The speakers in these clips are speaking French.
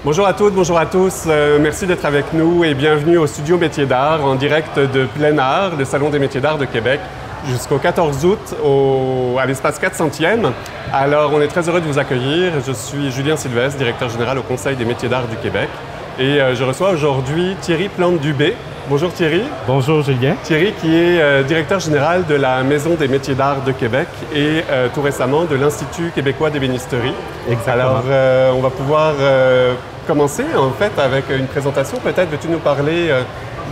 Bonjour à toutes, bonjour à tous. Merci d'être avec nous et bienvenue au Studio Métiers d'Art en direct de Plein Art, le Salon des Métiers d'Art de Québec, jusqu'au 14 août à l'espace 400e. Alors, on est très heureux de vous accueillir. Je suis Julien Sylvestre, directeur général au Conseil des Métiers d'Art du Québec. Et je reçois aujourd'hui Thierry Plante-Dubé. Bonjour Thierry. Bonjour Julien. Thierry qui est directeur général de la Maison des Métiers d'Art de Québec et tout récemment de l'Institut québécois d'ébénisterie. Exactement. Alors, on va pouvoir commencer en fait avec une présentation. Peut-être veux-tu nous parler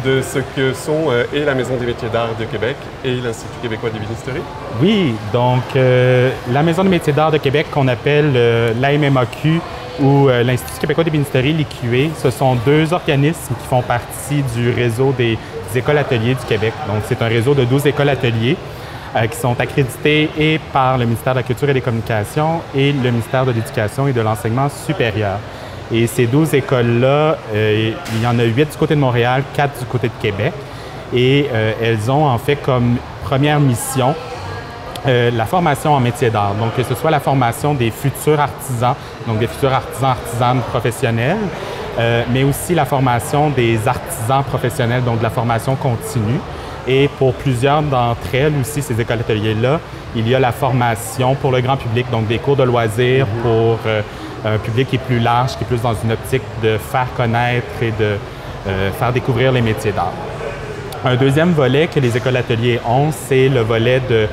de ce que sont et la Maison des Métiers d'Art de Québec et l'Institut québécois d'ébénisterie? Oui, donc la Maison des Métiers d'Art de Québec qu'on appelle l'AMMAQ ou l'Institut québécois d'ébénisterie, l'IQE, ce sont deux organismes qui font partie du réseau des écoles ateliers du Québec. Donc c'est un réseau de 12 écoles ateliers qui sont accréditées et par le ministère de la Culture et des Communications et le ministère de l'Éducation et de l'Enseignement supérieur. Et ces 12 écoles-là, il y en a 8 du côté de Montréal, 4 du côté de Québec. Et elles ont en fait comme première mission la formation en métier d'art. Donc que ce soit la formation des futurs artisans, donc des futurs artisanes professionnels, mais aussi la formation des artisans professionnels, donc de la formation continue. Et pour plusieurs d'entre elles aussi, ces écoles ateliers-là, il y a la formation pour le grand public, donc des cours de loisirs pour un public qui est plus large, qui est plus dans une optique de faire connaître et de faire découvrir les métiers d'art. Un deuxième volet que les écoles ateliers ont, c'est le volet de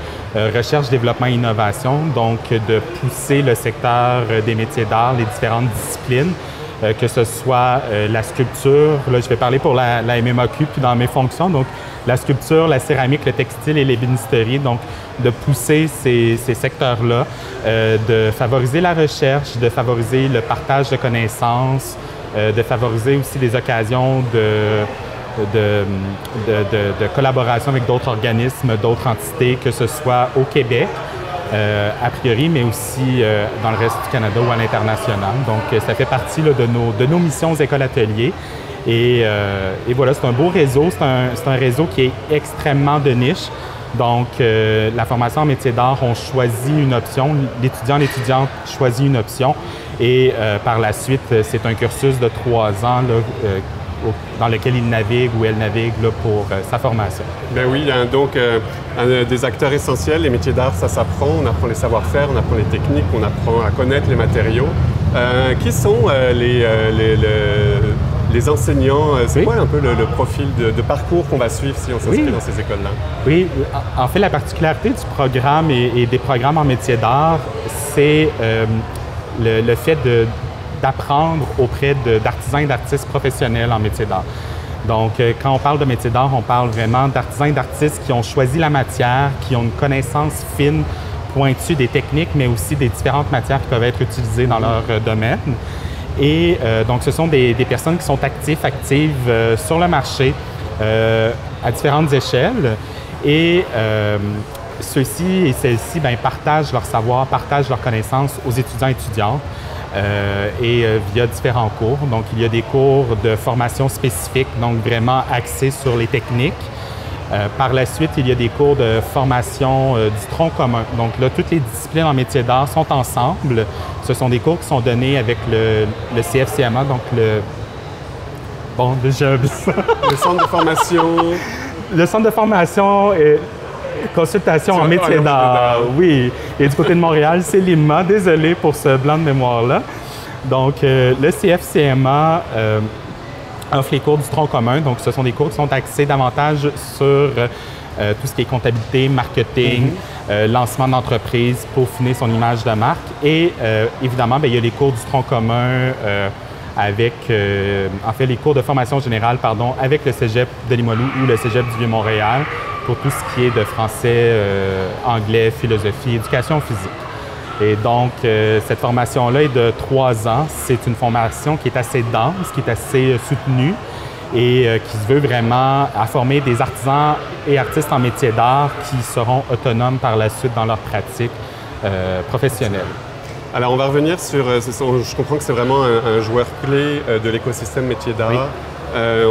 recherche, développement et innovation, donc de pousser le secteur des métiers d'art, les différentes disciplines, que ce soit la sculpture, là je vais parler pour la MMAQ puis dans mes fonctions, donc la sculpture, la céramique, le textile et l'ébénisterie, donc de pousser ces secteurs-là, de favoriser la recherche, de favoriser le partage de connaissances, de favoriser aussi des occasions de collaboration avec d'autres organismes, d'autres entités, que ce soit au Québec, a priori, mais aussi dans le reste du Canada ou à l'international. Donc, ça fait partie là, de nos missions aux écoles ateliers. Et voilà, c'est un beau réseau. C'est un réseau qui est extrêmement de niche. Donc, la formation en métier d'art, on choisit une option. L'étudiante choisit une option. Et par la suite, c'est un cursus de 3 ans là, dans lequel il navigue ou elle navigue là, pour sa formation. Ben oui, donc des acteurs essentiels. Les métiers d'art, ça s'apprend. On apprend les savoir-faire, on apprend les techniques, on apprend à connaître les matériaux. Qui sont les enseignants? C'est quoi un peu le profil de parcours qu'on va suivre si on s'inscrit dans ces écoles-là? Oui, en fait, la particularité du programme et des programmes en métier d'art, c'est le fait d'apprendre auprès d'artisans et d'artistes professionnels en métier d'art. Donc, quand on parle de métier d'art, on parle vraiment d'artisans et d'artistes qui ont choisi la matière, qui ont une connaissance fine, pointue des techniques, mais aussi des différentes matières qui peuvent être utilisées dans leur domaine. Et donc, ce sont des personnes qui sont actives sur le marché à différentes échelles. Et ceux-ci et celles-ci partagent leur savoir, partagent leurs connaissances aux étudiants et étudiantes. Via différents cours. Donc, il y a des cours de formation spécifique, donc vraiment axés sur les techniques. Par la suite, il y a des cours de formation du tronc commun. Donc là, toutes les disciplines en métier d'art sont ensemble. Ce sont des cours qui sont donnés avec le CFCMA, donc le centre de formation. Le centre de formation et consultation en métier d'art, oui. Et du côté de Montréal, c'est l'IMA. Désolé pour ce blanc de mémoire-là. Donc, le CFCMA offre les cours du tronc commun. Donc, ce sont des cours qui sont axés davantage sur tout ce qui est comptabilité, marketing, lancement d'entreprise, peaufiner son image de marque. Et évidemment, il y a les cours du tronc commun avec, en fait, les cours de formation générale, avec le Cégep de Limoilou ou le Cégep du Vieux-Montréal pour tout ce qui est de français, anglais, philosophie, éducation physique. Et donc, cette formation-là est de 3 ans. C'est une formation qui est assez dense, qui est assez soutenue et qui se veut vraiment à former des artisans et artistes en métier d'art qui seront autonomes par la suite dans leur pratique professionnelle. Alors, on va revenir sur... je comprends que c'est vraiment un joueur clé de l'écosystème métier d'art. Oui.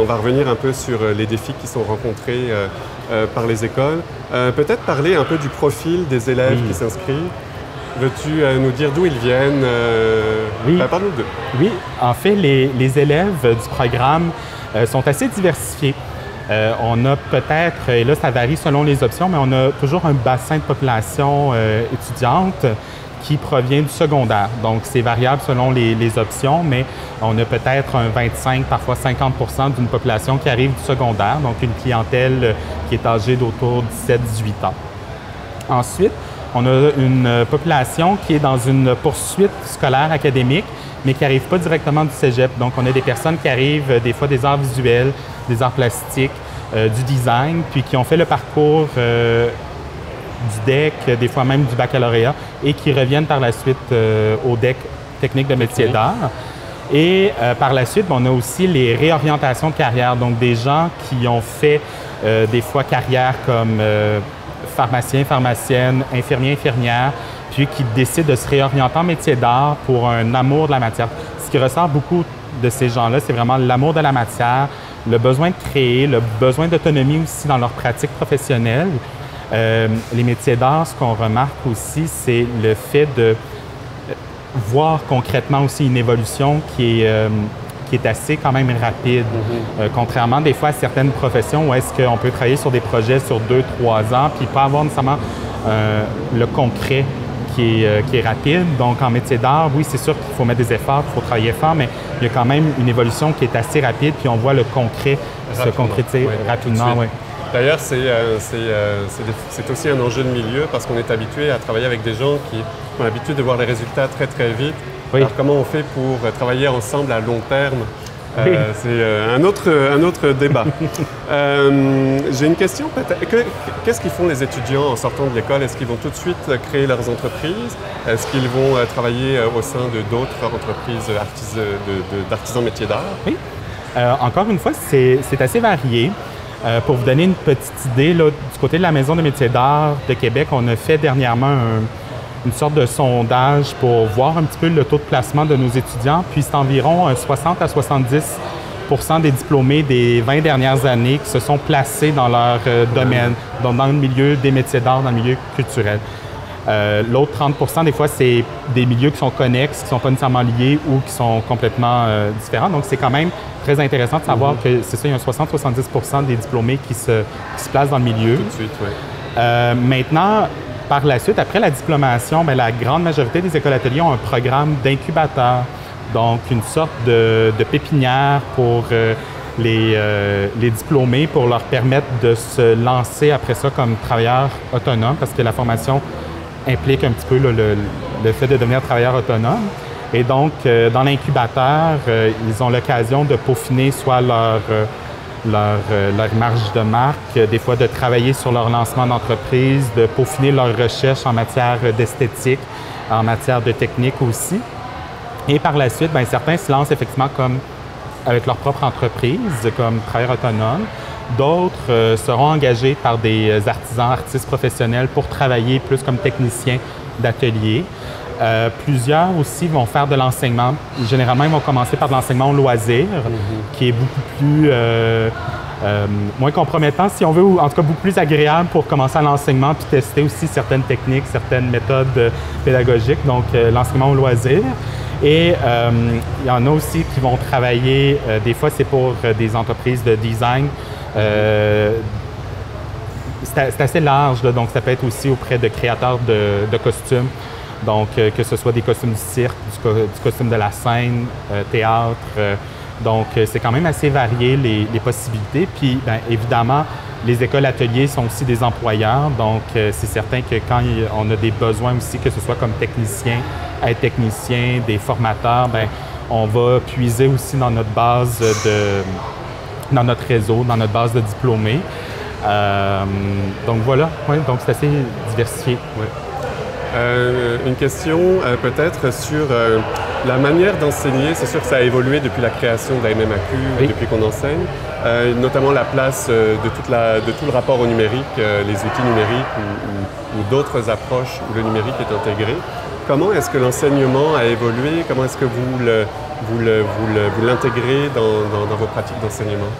On va revenir un peu sur les défis qui sont rencontrés par les écoles. Peut-être parler un peu du profil des élèves qui s'inscrivent. Veux-tu nous dire d'où ils viennent? Oui. Parle-nous d'eux. Oui, en fait, les élèves du programme sont assez diversifiés. On a peut-être, et là ça varie selon les options, mais on a toujours un bassin de population étudiante qui provient du secondaire. Donc c'est variable selon les options, mais on a peut-être un 25, parfois 50% d'une population qui arrive du secondaire, donc une clientèle qui est âgée d'autour de 17-18 ans. Ensuite, on a une population qui est dans une poursuite scolaire académique, mais qui n'arrive pas directement du cégep. Donc, on a des personnes qui arrivent des fois des arts visuels, des arts plastiques, du design, puis qui ont fait le parcours du DEC, des fois même du baccalauréat, et qui reviennent par la suite au DEC technique de métier d'art. Et par la suite, on a aussi les réorientations de carrière, donc des gens qui ont fait des fois carrière comme pharmacien, pharmacienne, infirmier, infirmière, puis qui décident de se réorienter en métier d'art pour un amour de la matière. Ce qui ressort beaucoup de ces gens-là, c'est vraiment l'amour de la matière, le besoin de créer, le besoin d'autonomie aussi dans leur pratique professionnelle. Les métiers d'art, ce qu'on remarque aussi, c'est le fait de voir concrètement aussi une évolution qui est assez quand même rapide. Contrairement des fois à certaines professions où est-ce qu'on peut travailler sur des projets sur 2-3 ans puis pas avoir nécessairement le concret qui est rapide. Donc en métier d'art, oui, c'est sûr qu'il faut mettre des efforts, il faut travailler fort, mais il y a quand même une évolution qui est assez rapide puis on voit le concret se concrétiser rapidement. Oui. D'ailleurs, c'est aussi un enjeu de milieu parce qu'on est habitué à travailler avec des gens qui ont l'habitude de voir les résultats très, très vite. Oui. Alors, comment on fait pour travailler ensemble à long terme? Oui. C'est un autre débat. J'ai une question peut-être. Qu'est-ce qu'ils font les étudiants en sortant de l'école? Est-ce qu'ils vont tout de suite créer leurs entreprises? Est-ce qu'ils vont travailler au sein de d'autres entreprises d'artisans métiers d'art? Oui. Encore une fois, c'est assez varié. Pour vous donner une petite idée, là, du côté de la Maison des métiers d'art de Québec, on a fait dernièrement une sorte de sondage pour voir un petit peu le taux de placement de nos étudiants. Puis c'est environ 60 à 70% des diplômés des 20 dernières années qui se sont placés dans leur domaine, donc dans le milieu des métiers d'art, dans le milieu culturel. L'autre 30%, des fois, c'est des milieux qui sont connexes, qui ne sont pas nécessairement liés ou qui sont complètement différents. Donc, c'est quand même très intéressant de savoir que c'est ça, il y a un 60-70% des diplômés qui se placent dans le milieu. Tout de suite, oui. Maintenant, par la suite, après la diplomation, bien, la grande majorité des écoles ateliers ont un programme d'incubateur, donc une sorte de pépinière pour les diplômés pour leur permettre de se lancer après ça comme travailleurs autonomes parce que la formation implique un petit peu le fait de devenir travailleur autonome. Et donc, dans l'incubateur, ils ont l'occasion de peaufiner soit leur marge de marque, des fois de travailler sur leur lancement d'entreprise, de peaufiner leur recherche en matière d'esthétique, en matière de technique aussi. Et par la suite, bien, certains se lancent effectivement comme avec leur propre entreprise, comme travailleurs autonomes. D'autres seront engagés par des artisans, artistes professionnels pour travailler plus comme techniciens d'atelier. Plusieurs aussi vont faire de l'enseignement. Généralement, ils vont commencer par de l'enseignement au loisir, qui est beaucoup plus moins compromettant, si on veut, ou en tout cas beaucoup plus agréable pour commencer à l'enseignement puis tester aussi certaines techniques, certaines méthodes pédagogiques, donc l'enseignement au loisir. Et il y en a aussi qui vont travailler, des fois c'est pour des entreprises de design. C'est assez large, là, donc ça peut être aussi auprès de créateurs de costumes. Donc, que ce soit des costumes du cirque, du costume de la scène, théâtre. Donc, c'est quand même assez varié les possibilités. Puis, bien, évidemment, les écoles ateliers sont aussi des employeurs. Donc, c'est certain que quand on a des besoins aussi, que ce soit comme technicien, aide-technicien, des formateurs, bien, on va puiser aussi dans notre base dans notre réseau, dans notre base de diplômés. Donc, voilà. Ouais, donc, c'est assez diversifié. Ouais. Une question peut-être sur la manière d'enseigner. C'est sûr que ça a évolué depuis la création de la MMAQ, depuis qu'on enseigne, notamment la place de tout le rapport au numérique, les outils numériques ou d'autres approches où le numérique est intégré. Comment est-ce que l'enseignement a évolué? Comment est-ce que vous l'intégrez dans vos pratiques d'enseignement?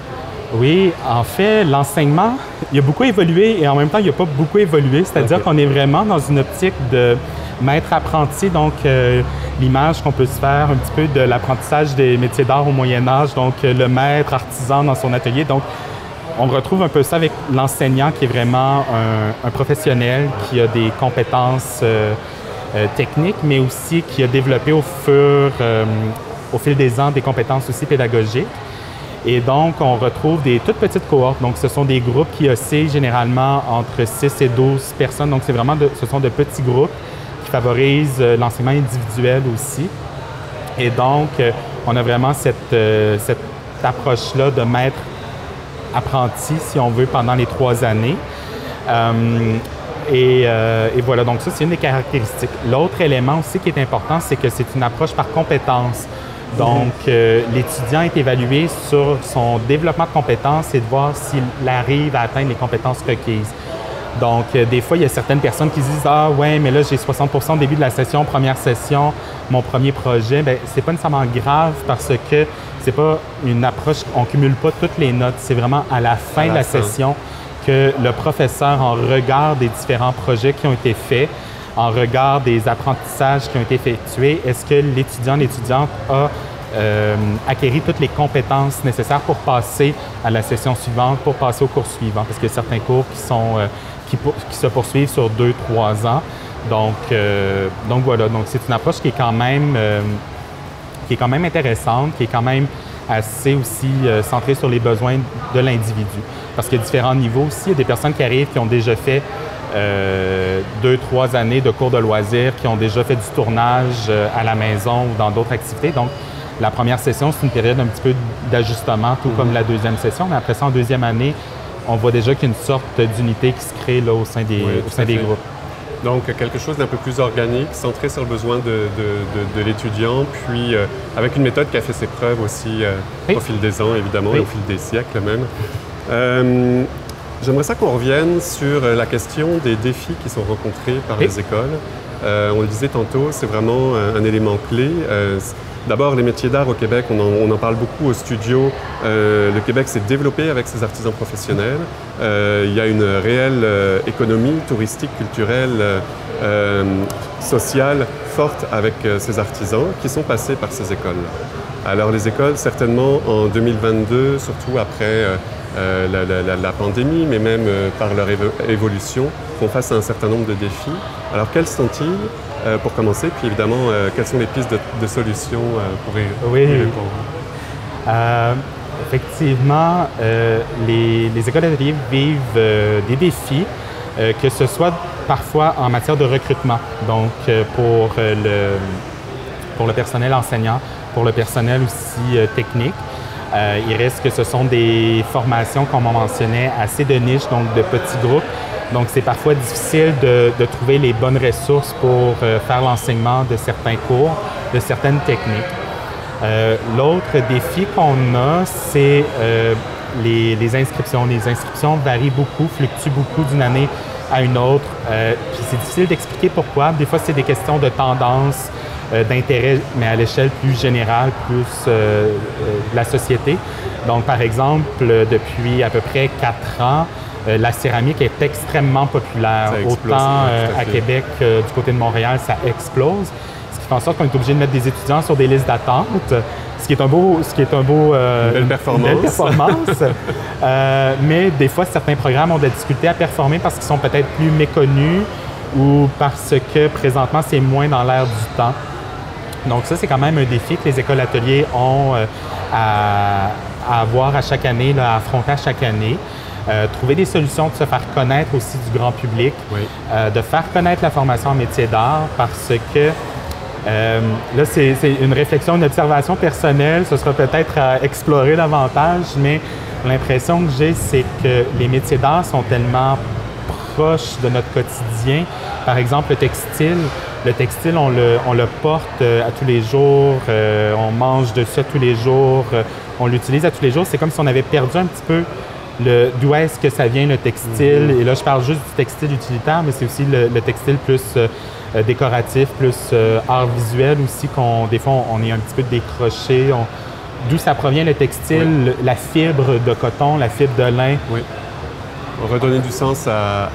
Oui, en fait, l'enseignement, il a beaucoup évolué et en même temps, il n'a pas beaucoup évolué. C'est-à-dire qu'on est vraiment dans une optique maître-apprenti, donc l'image qu'on peut se faire un petit peu de l'apprentissage des métiers d'art au Moyen Âge, donc le maître artisan dans son atelier. Donc, on retrouve un peu ça avec l'enseignant qui est vraiment un professionnel, qui a des compétences techniques, mais aussi qui a développé au fil des ans des compétences aussi pédagogiques. Et donc, on retrouve des toutes petites cohortes. Donc, ce sont des groupes qui oscillent généralement entre 6 et 12 personnes. Donc, ce sont de petits groupes qui favorisent l'enseignement individuel aussi. Et donc, on a vraiment cette approche-là de maître-apprenti, si on veut, pendant les 3 années. Et voilà, donc ça, c'est une des caractéristiques. L'autre élément aussi qui est important, c'est que c'est une approche par compétences. Donc, l'étudiant est évalué sur son développement de compétences et de voir s'il arrive à atteindre les compétences requises. Donc, des fois, il y a certaines personnes qui disent « Ah ouais, mais là, j'ai 60% au début de la session, première session, mon premier projet. » Bien, c'est pas nécessairement grave parce que c'est pas une approche, on cumule pas toutes les notes. C'est vraiment à la fin de la session que le professeur, en regard des différents projets qui ont été faits, en regard des apprentissages qui ont été effectués, est-ce que l'étudiante a acquéri toutes les compétences nécessaires pour passer à la session suivante, pour passer au cours suivant? Parce qu'il y a certains cours qui se poursuivent sur 2-3 ans. Donc voilà, donc c'est une approche qui est quand même intéressante, qui est quand même assez aussi centrée sur les besoins de l'individu. Parce qu'il y a différents niveaux aussi. Il y a des personnes qui arrivent qui ont déjà fait 2-3 années de cours de loisirs, qui ont déjà fait du tournage à la maison ou dans d'autres activités. Donc, la première session, c'est une période un petit peu d'ajustement, tout comme la deuxième session. Mais après ça, en deuxième année, on voit déjà qu'il y a une sorte d'unité qui se crée là, au sein des groupes. Donc, quelque chose d'un peu plus organique, centré sur le besoin de l'étudiant, puis avec une méthode qui a fait ses preuves aussi au fil des ans, évidemment, et au fil des siècles même. J'aimerais ça qu'on revienne sur la question des défis qui sont rencontrés par les écoles. On le disait tantôt, c'est vraiment un élément clé. D'abord, les métiers d'art au Québec, on en parle beaucoup au studio. Le Québec s'est développé avec ses artisans professionnels. Il y a une réelle économie touristique, culturelle, sociale forte avec ces artisans qui sont passés par ces écoles-là. Alors les écoles, certainement en 2022, surtout après la pandémie, mais même par leur évolution, font face à un certain nombre de défis. Alors quels sont-ils pour commencer? Puis évidemment, quelles sont les pistes de solutions pour y répondre? Effectivement, les écoles d'atelier vivent des défis, que ce soit parfois en matière de recrutement, donc pour le personnel enseignant, pour le personnel aussi technique. Il reste que ce sont des formations, comme on mentionnait, assez de niche, donc de petits groupes. Donc, c'est parfois difficile de trouver les bonnes ressources pour faire l'enseignement de certains cours, de certaines techniques. L'autre défi qu'on a, c'est les inscriptions. Les inscriptions varient beaucoup, fluctuent beaucoup d'une année à une autre. Puis c'est difficile d'expliquer pourquoi. Des fois, c'est des questions de tendance, d'intérêt, mais à l'échelle plus générale, plus de la société. Donc, par exemple, depuis à peu près 4 ans, la céramique est extrêmement populaire. Autant à Québec du côté de Montréal, ça explose. Ce qui fait en sorte qu'on est obligé de mettre des étudiants sur des listes d'attente, ce qui est une belle performance. Mais des fois, certains programmes ont de la difficulté à performer parce qu'ils sont peut-être plus méconnus ou parce que présentement, c'est moins dans l'air du temps. Donc ça, c'est quand même un défi que les écoles ateliers ont à avoir à chaque année, à affronter à chaque année. Trouver des solutions de se faire connaître aussi du grand public, de faire connaître la formation en métier d'art parce que là, c'est une réflexion, une observation personnelle, ce sera peut-être à explorer davantage, mais l'impression que j'ai, c'est que les métiers d'art sont tellement proches de notre quotidien. Par exemple, le textile, on le porte à tous les jours, on mange de ça tous les jours, on l'utilise à tous les jours. C'est comme si on avait perdu un petit peu d'où est-ce que ça vient le textile. Et là, je parle juste du textile utilitaire, mais c'est aussi le textile plus décoratif, plus art visuel aussi, des fois, on est un petit peu décroché. D'où ça provient le textile, la fibre de coton, la fibre de lin. Oui. Redonner du sens à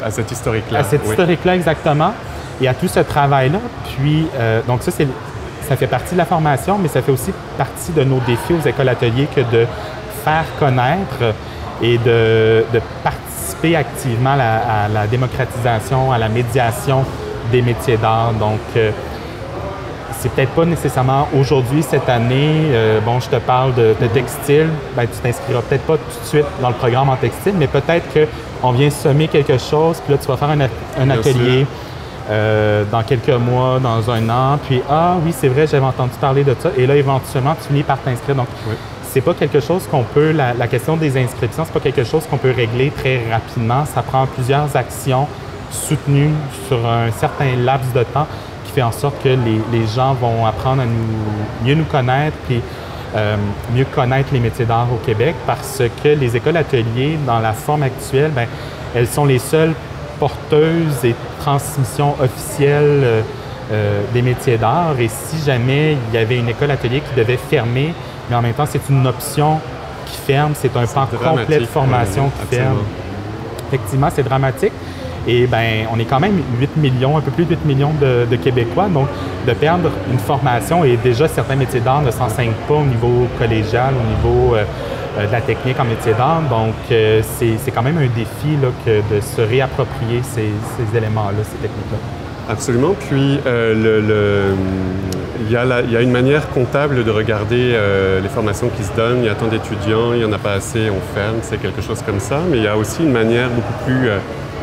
cette historique-là. À cette historique-là, exactement. Et à tout ce travail-là, puis, donc ça fait partie de la formation, mais ça fait aussi partie de nos défis aux écoles ateliers que de faire connaître et de participer activement à la démocratisation, à la médiation des métiers d'art. Donc, c'est peut-être pas nécessairement aujourd'hui, cette année, bon, je te parle de textile, ben, tu t'inscriras peut-être pas tout de suite dans le programme en textile, mais peut-être qu'on vient semer quelque chose, puis là, tu vas faire un atelier dans quelques mois, dans un an, puis ah oui, c'est vrai, j'avais entendu parler de ça, et là, éventuellement, tu finis par t'inscrire. Donc, oui. C'est pas quelque chose qu'on peut, la question des inscriptions, c'est pas quelque chose qu'on peut régler très rapidement. Ça prend plusieurs actions soutenues sur un certain laps de temps qui fait en sorte que les gens vont apprendre à mieux nous connaître puis mieux connaître les métiers d'art au Québec, parce que les écoles ateliers, dans la forme actuelle, bien, elles sont les seules porteuses et transmissions officielles des métiers d'art. Et si jamais il y avait une école atelier qui devait fermer, mais en même temps, c'est une option qui ferme, c'est un pan complet de formation qui ferme. Effectivement, c'est dramatique. Et bien, on est quand même 8 millions, un peu plus de 8 millions de Québécois, donc de perdre une formation, et déjà certains métiers d'art ne s'enseignent pas au niveau collégial, au niveau de la technique en métier d'art. Donc, c'est quand même un défi là, de se réapproprier ces éléments-là, ces techniques-là. Absolument. Puis, il y a une manière comptable de regarder les formations qui se donnent. Il y a tant d'étudiants, il n'y en a pas assez, on ferme, c'est quelque chose comme ça. Mais il y a aussi une manière beaucoup plus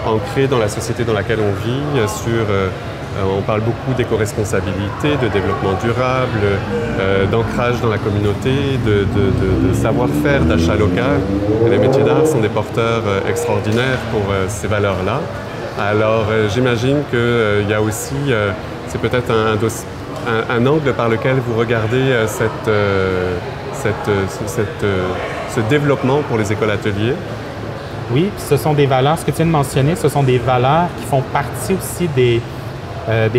ancrée dans la société dans laquelle on vit. On parle beaucoup d'éco-responsabilité, de développement durable, d'ancrage dans la communauté, de savoir-faire, d'achat local. Les métiers d'art sont des porteurs extraordinaires pour ces valeurs-là. Alors, j'imagine qu'il y a aussi, c'est peut-être un angle par lequel vous regardez ce développement pour les écoles ateliers. Oui, ce sont des valeurs, ce que tu viens de mentionner, ce sont des valeurs qui font partie aussi des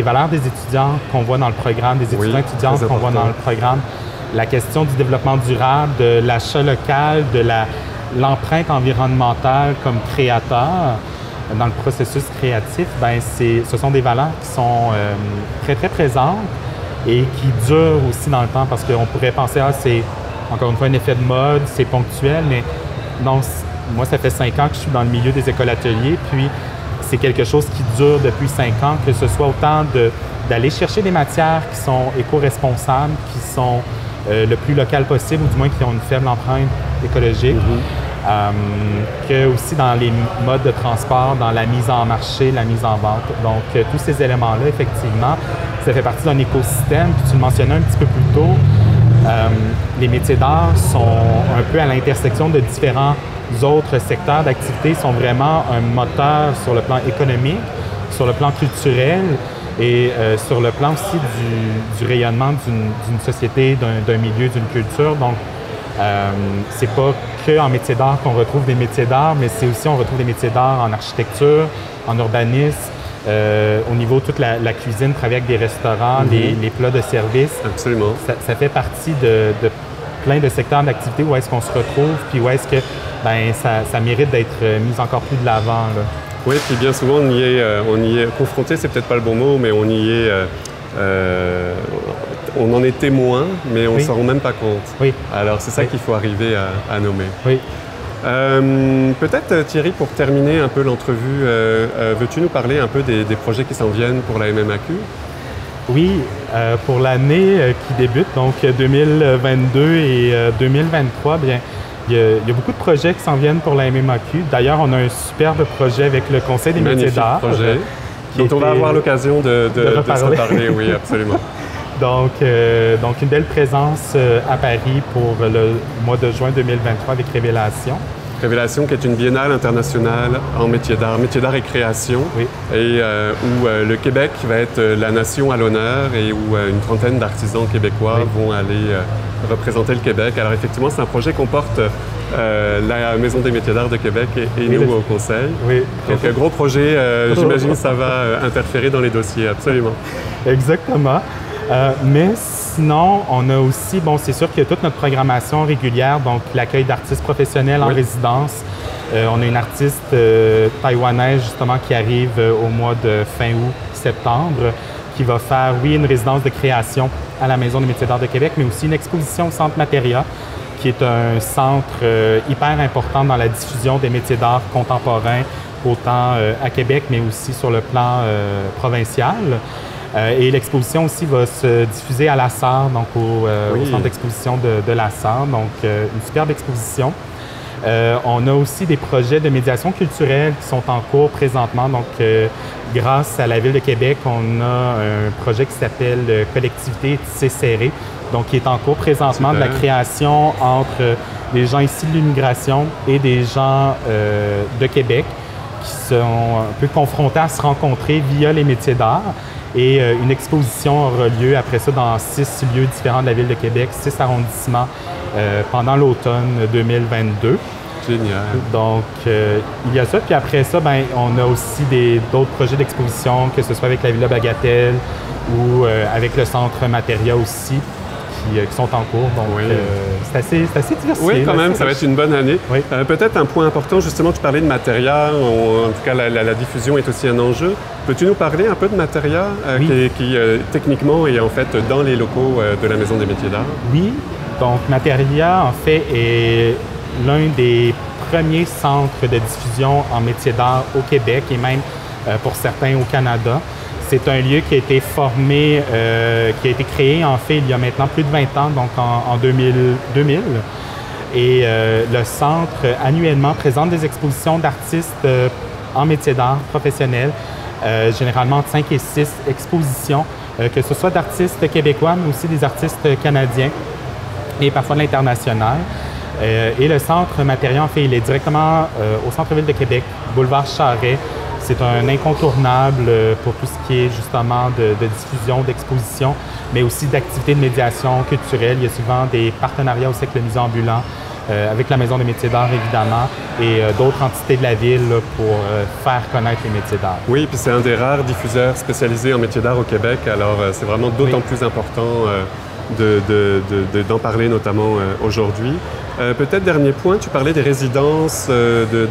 valeurs des étudiants qu'on voit dans le programme, des étudiants qu'on voit dans le programme. La question du développement durable, de l'achat local, de l'empreinte environnementale comme créateur dans le processus créatif, bien, ce sont des valeurs qui sont très, très présentes et qui durent aussi dans le temps, parce qu'on pourrait penser, c'est encore une fois un effet de mode, c'est ponctuel, mais non, moi, ça fait 5 ans que je suis dans le milieu des écoles ateliers, puis c'est quelque chose qui dure depuis 5 ans, que ce soit autant d'aller chercher des matières qui sont éco-responsables, qui sont le plus local possible, ou du moins qui ont une faible empreinte écologique, que aussi dans les modes de transport, dans la mise en marché, la mise en vente. Donc, tous ces éléments-là, effectivement, ça fait partie d'un écosystème. Puis tu le mentionnais un petit peu plus tôt, les métiers d'art sont un peu à l'intersection de différents autres secteurs d'activité, sont vraiment un moteur sur le plan économique, sur le plan culturel et sur le plan aussi du rayonnement d'une société, d'un milieu, d'une culture. Donc, c'est pas qu'en métier d'art qu'on retrouve des métiers d'art, mais c'est aussi on retrouve des métiers d'art en architecture, en urbanisme, au niveau de toute la cuisine, travailler avec des restaurants, les plats de service. Absolument. Ça fait partie de plein de secteurs d'activité où est-ce qu'on se retrouve, puis où est-ce que ça mérite d'être mis encore plus de l'avant. Oui, puis bien souvent on y est confronté, c'est peut-être pas le bon mot, mais on y est. On en est témoin, mais on ne s'en rend même pas compte. Oui. Alors, c'est ça qu'il faut arriver à nommer. Oui. Peut-être, Thierry, pour terminer un peu l'entrevue, veux-tu nous parler un peu des projets qui s'en viennent pour la MMAQ? Oui, pour l'année qui débute, donc 2022 et 2023, bien, il y a beaucoup de projets qui s'en viennent pour la MMAQ. D'ailleurs, on a un superbe projet avec le Conseil des métiers d'art. Projet dont on va avoir l'occasion de se reparler, oui, absolument. Donc, une belle présence à Paris pour le mois de juin 2023 avec Révélation. Révélation, qui est une biennale internationale en métiers d'art et création, oui. Et où le Québec va être la nation à l'honneur et où une trentaine d'artisans québécois vont aller représenter le Québec. Alors effectivement, c'est un projet qu'on porte la Maison des métiers d'art de Québec et nous au Conseil. Oui. Donc un gros projet, j'imagine que ça va interférer dans les dossiers, absolument. Exactement. Mais sinon, on a aussi, bon, c'est sûr qu'il y a toute notre programmation régulière, donc l'accueil d'artistes professionnels en résidence, On a une artiste taïwanaise justement qui arrive au mois de fin août, septembre, qui va faire, oui, une résidence de création à la Maison des métiers d'art de Québec, mais aussi une exposition au Centre Materia, qui est un centre hyper important dans la diffusion des métiers d'art contemporains, autant à Québec, mais aussi sur le plan provincial. Et l'exposition aussi va se diffuser à La Sarre, donc au centre d'exposition de La Sarre, donc une superbe exposition. On a aussi des projets de médiation culturelle qui sont en cours présentement. Donc, grâce à la Ville de Québec, on a un projet qui s'appelle Collectivité Tissé Serré, donc qui est en cours présentement. Super. De la création entre des gens ici de l'immigration et des gens de Québec qui sont un peu confrontés à se rencontrer via les métiers d'art. Et une exposition aura lieu après ça dans 6 lieux différents de la Ville de Québec, 6 arrondissements pendant l'automne 2022. Génial. Donc, il y a ça. Puis après ça, ben, on a aussi d'autres projets d'exposition, que ce soit avec la Villa Bagatelle ou avec le Centre Materia aussi, qui sont en cours. Donc, oui. C'est assez diversifié. Oui, quand même, ça va être une bonne année. Oui. Peut-être un point important, justement, tu parlais de Materia, en tout cas, la diffusion est aussi un enjeu. Peux-tu nous parler un peu de Materia, oui. qui techniquement est en fait dans les locaux de la Maison des métiers d'art? Oui, donc Materia, en fait, est l'un des premiers centres de diffusion en métiers d'art au Québec et même pour certains au Canada. C'est un lieu qui a été formé, qui a été créé en fait il y a maintenant plus de 20 ans, donc en 2000. Et le centre annuellement présente des expositions d'artistes en métiers d'art professionnels, généralement entre 5 et 6 expositions, que ce soit d'artistes québécois, mais aussi des artistes canadiens et parfois de l'international. Et le Centre Materia, en fait, il est directement au centre-ville de Québec, boulevard Charret. C'est un incontournable pour tout ce qui est justement de diffusion, d'exposition, mais aussi d'activités de médiation culturelle. Il y a souvent des partenariats aussi avec le musée ambulant, avec la Maison des métiers d'art évidemment, et d'autres entités de la ville là, pour faire connaître les métiers d'art. Oui, puis c'est un des rares diffuseurs spécialisés en métiers d'art au Québec, alors c'est vraiment d'autant plus important d'en parler notamment aujourd'hui. Peut-être dernier point, tu parlais des résidences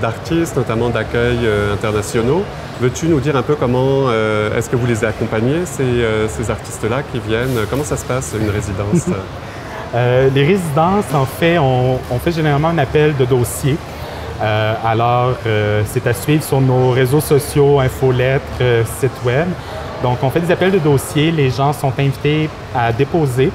d'artistes, notamment d'accueil internationaux. Veux-tu nous dire un peu comment est-ce que vous les accompagnez, ces artistes-là qui viennent? Comment ça se passe, une résidence? Les résidences, en fait, on fait généralement un appel de dossier. Alors, c'est à suivre sur nos réseaux sociaux, infolettres, sites web. Donc, on fait des appels de dossier. Les gens sont invités à déposer.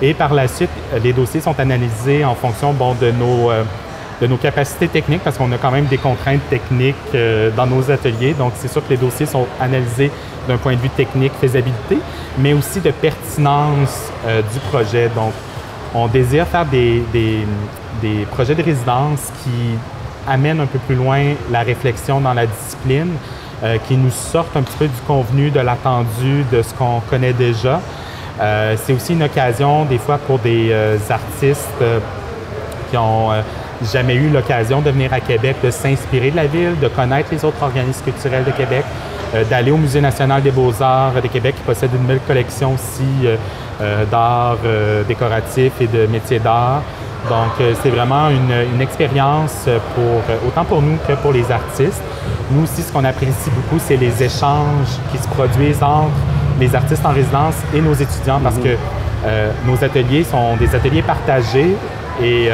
Et par la suite, les dossiers sont analysés en fonction de nos capacités techniques, parce qu'on a quand même des contraintes techniques dans nos ateliers. Donc, c'est sûr que les dossiers sont analysés d'un point de vue technique, faisabilité, mais aussi de pertinence du projet. Donc, on désire faire des projets de résidence qui amènent un peu plus loin la réflexion dans la discipline, qui nous sortent un petit peu du convenu, de l'attendu, de ce qu'on connaît déjà. C'est aussi une occasion, des fois, pour des artistes qui n'ont jamais eu l'occasion de venir à Québec, de s'inspirer de la ville, de connaître les autres organismes culturels de Québec, d'aller au Musée national des beaux-arts de Québec, qui possède une belle collection aussi d'art décoratif et de métiers d'art. Donc, c'est vraiment une expérience autant pour nous que pour les artistes. Nous aussi, ce qu'on apprécie beaucoup, c'est les échanges qui se produisent entre les artistes en résidence et nos étudiants, parce que nos ateliers sont des ateliers partagés et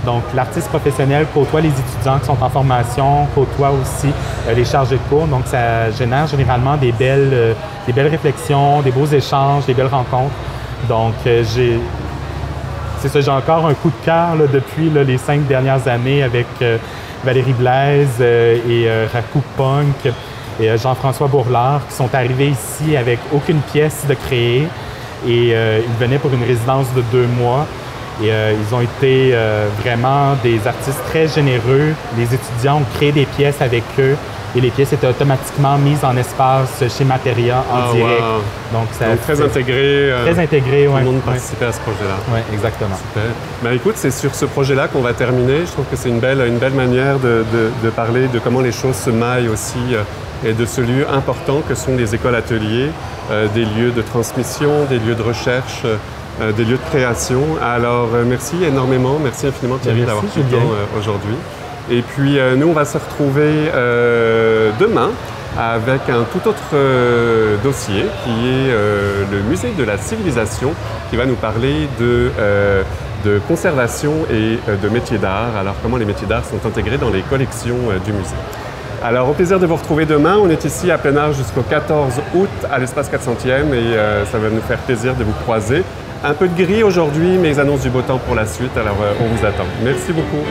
donc l'artiste professionnel côtoie les étudiants qui sont en formation, côtoie aussi les chargés de cours. Donc, ça génère généralement des belles réflexions, des beaux échanges, des belles rencontres. Donc, j'ai encore un coup de cœur là, depuis là, les 5 dernières années avec Valérie Blaise et Raku Punk et Jean-François Bourlard, qui sont arrivés ici avec aucune pièce de créer. Et ils venaient pour une résidence de 2 mois. Et ils ont été vraiment des artistes très généreux. Les étudiants ont créé des pièces avec eux. Et les pièces étaient automatiquement mises en espace chez Materia en direct. Wow. Donc, très intégré. Très intégré, oui. Tout le monde participait à ce projet-là. Oui, exactement. Super. Ben, écoute, c'est sur ce projet-là qu'on va terminer. Je trouve que c'est une belle manière de parler de comment les choses se maillent aussi et de ce lieu important que sont les écoles-ateliers, des lieux de transmission, des lieux de recherche, des lieux de création. Alors, merci énormément. Merci infiniment, Thierry, d'avoir pris le temps aujourd'hui. Et puis nous, on va se retrouver demain avec un tout autre dossier qui est le musée de la civilisation qui va nous parler de conservation et de métiers d'art. Alors comment les métiers d'art sont intégrés dans les collections du musée. Alors au plaisir de vous retrouver demain. On est ici à plein air jusqu'au 14 août à l'espace 400e et ça va nous faire plaisir de vous croiser. Un peu de gris aujourd'hui, mais ils annoncent du beau temps pour la suite, alors on vous attend. Merci beaucoup.